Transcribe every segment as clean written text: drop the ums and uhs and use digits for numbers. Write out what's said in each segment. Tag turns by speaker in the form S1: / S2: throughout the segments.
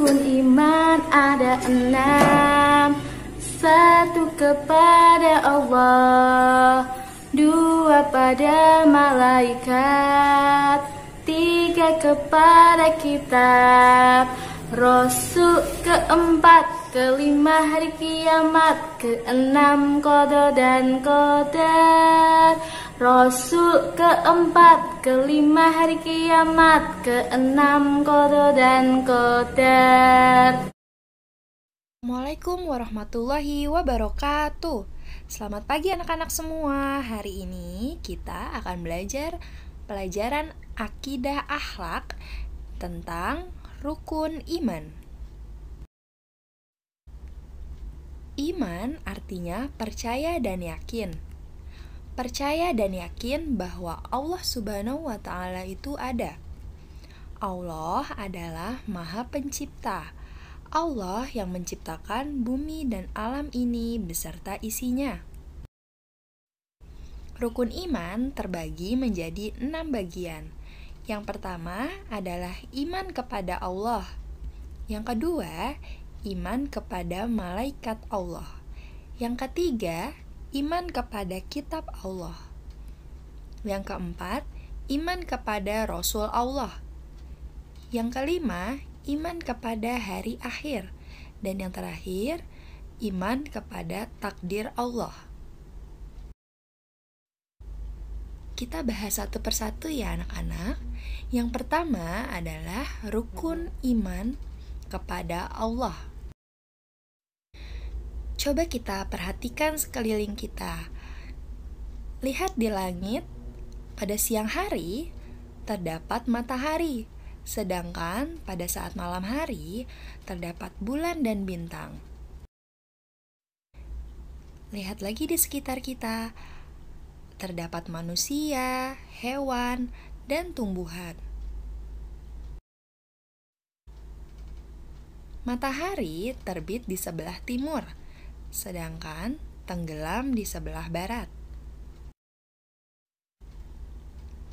S1: Rukun iman ada 6. 1 kepada Allah, 2 pada malaikat, 3 kepada kitab, Rasul, 4 kelima hari kiamat, 6 qada dan qadar. Rasul, 4 kelima hari kiamat, 6 qada dan qadar.
S2: Assalamualaikum warahmatullahi wabarakatuh. Selamat pagi anak-anak semua. Hari ini kita akan belajar pelajaran akidah akhlak tentang rukun iman. Iman artinya percaya dan yakin. Percaya dan yakin bahwa Allah Subhanahu wa Ta'ala itu ada. Allah adalah Maha Pencipta. Allah yang menciptakan bumi dan alam ini beserta isinya. Rukun iman terbagi menjadi 6 bagian. Yang pertama adalah iman kepada Allah. Yang kedua, iman kepada malaikat Allah. Yang ketiga, iman kepada kitab Allah. Yang keempat, iman kepada Rasul Allah. Yang kelima, iman kepada hari akhir. Dan yang terakhir, iman kepada takdir Allah. Kita bahas satu persatu ya anak-anak. Yang pertama adalah rukun iman kepada Allah. Coba kita perhatikan sekeliling kita. Lihat di langit, pada siang hari terdapat matahari, sedangkan pada saat malam hari terdapat bulan dan bintang. Lihat lagi di sekitar kita, terdapat manusia, hewan, dan tumbuhan. Matahari terbit di sebelah timur, sedangkan tenggelam di sebelah barat.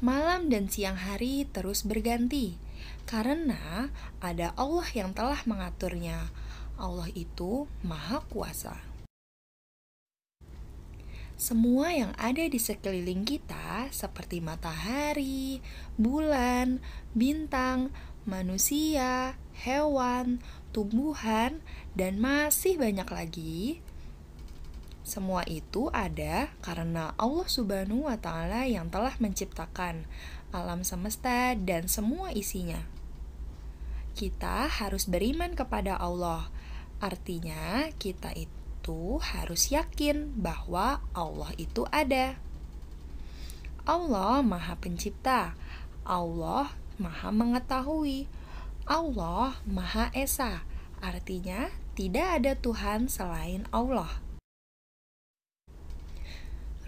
S2: Malam dan siang hari terus berganti, karena ada Allah yang telah mengaturnya. Allah itu Maha Kuasa. Semua yang ada di sekeliling kita, seperti matahari, bulan, bintang, manusia, hewan, tumbuhan, dan masih banyak lagi, semua itu ada karena Allah Subhanahu wa Ta'ala yang telah menciptakan alam semesta dan semua isinya. Kita harus beriman kepada Allah. Artinya kita itu harus yakin bahwa Allah itu ada. Allah Maha Pencipta. Allah Maha Mengetahui. Allah Maha Esa. Artinya tidak ada Tuhan selain Allah.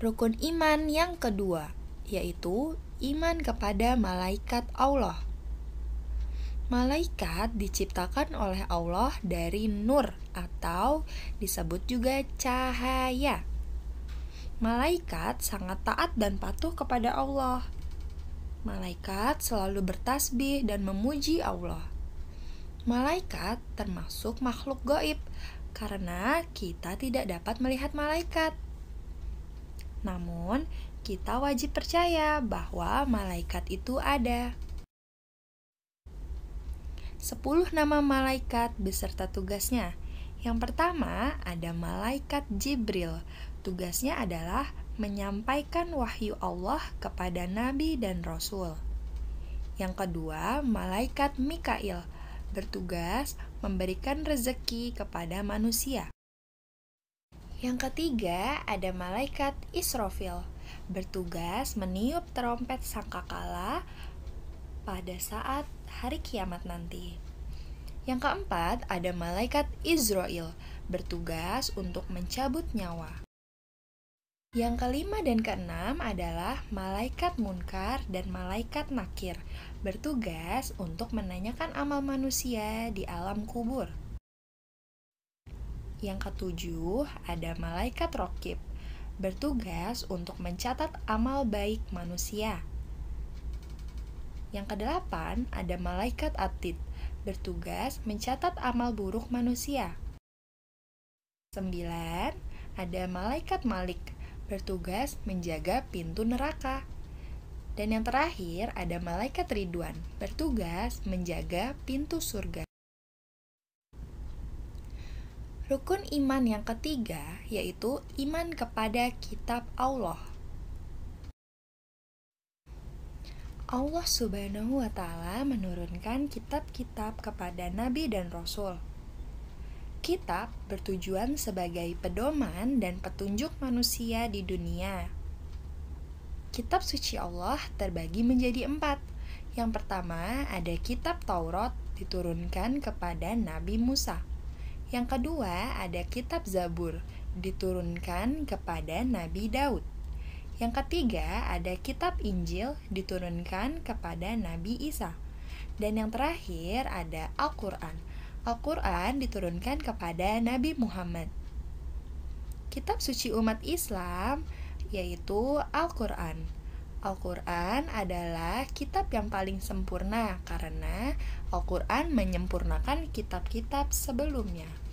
S2: Rukun iman yang kedua, yaitu iman kepada malaikat Allah. Malaikat diciptakan oleh Allah dari nur atau disebut juga cahaya. Malaikat sangat taat dan patuh kepada Allah. Malaikat selalu bertasbih dan memuji Allah. Malaikat termasuk makhluk gaib karena kita tidak dapat melihat malaikat. Namun, kita wajib percaya bahwa malaikat itu ada. 10 nama malaikat beserta tugasnya. Yang pertama ada malaikat Jibril. Tugasnya adalah menyampaikan wahyu Allah kepada nabi dan rasul. Yang kedua, malaikat Mikail bertugas memberikan rezeki kepada manusia. Yang ketiga, ada malaikat Israfil, bertugas meniup trompet sangkakala pada saat hari kiamat nanti. Yang keempat, ada malaikat Izrail, bertugas untuk mencabut nyawa. Yang kelima dan keenam adalah malaikat Munkar dan malaikat Nakir, bertugas untuk menanyakan amal manusia di alam kubur. Yang ketujuh, ada malaikat Raqib, bertugas untuk mencatat amal baik manusia. Yang kedelapan, ada malaikat Atid, bertugas mencatat amal buruk manusia. 9. Ada malaikat Malik, bertugas menjaga pintu neraka. Dan yang terakhir ada malaikat Ridwan, bertugas menjaga pintu surga. Rukun iman yang ketiga yaitu iman kepada kitab Allah. Allah Subhanahu wa Ta'ala menurunkan kitab-kitab kepada nabi dan rasul. Kitab bertujuan sebagai pedoman dan petunjuk manusia di dunia. Kitab suci Allah terbagi menjadi 4. Yang pertama ada kitab Taurat diturunkan kepada Nabi Musa. Yang kedua ada kitab Zabur diturunkan kepada Nabi Daud. Yang ketiga ada kitab Injil diturunkan kepada Nabi Isa. Dan yang terakhir ada Al-Quran. Al-Quran diturunkan kepada Nabi Muhammad. Kitab suci umat Islam yaitu Al-Quran. Al-Quran adalah kitab yang paling sempurna karena Al-Quran menyempurnakan kitab-kitab sebelumnya.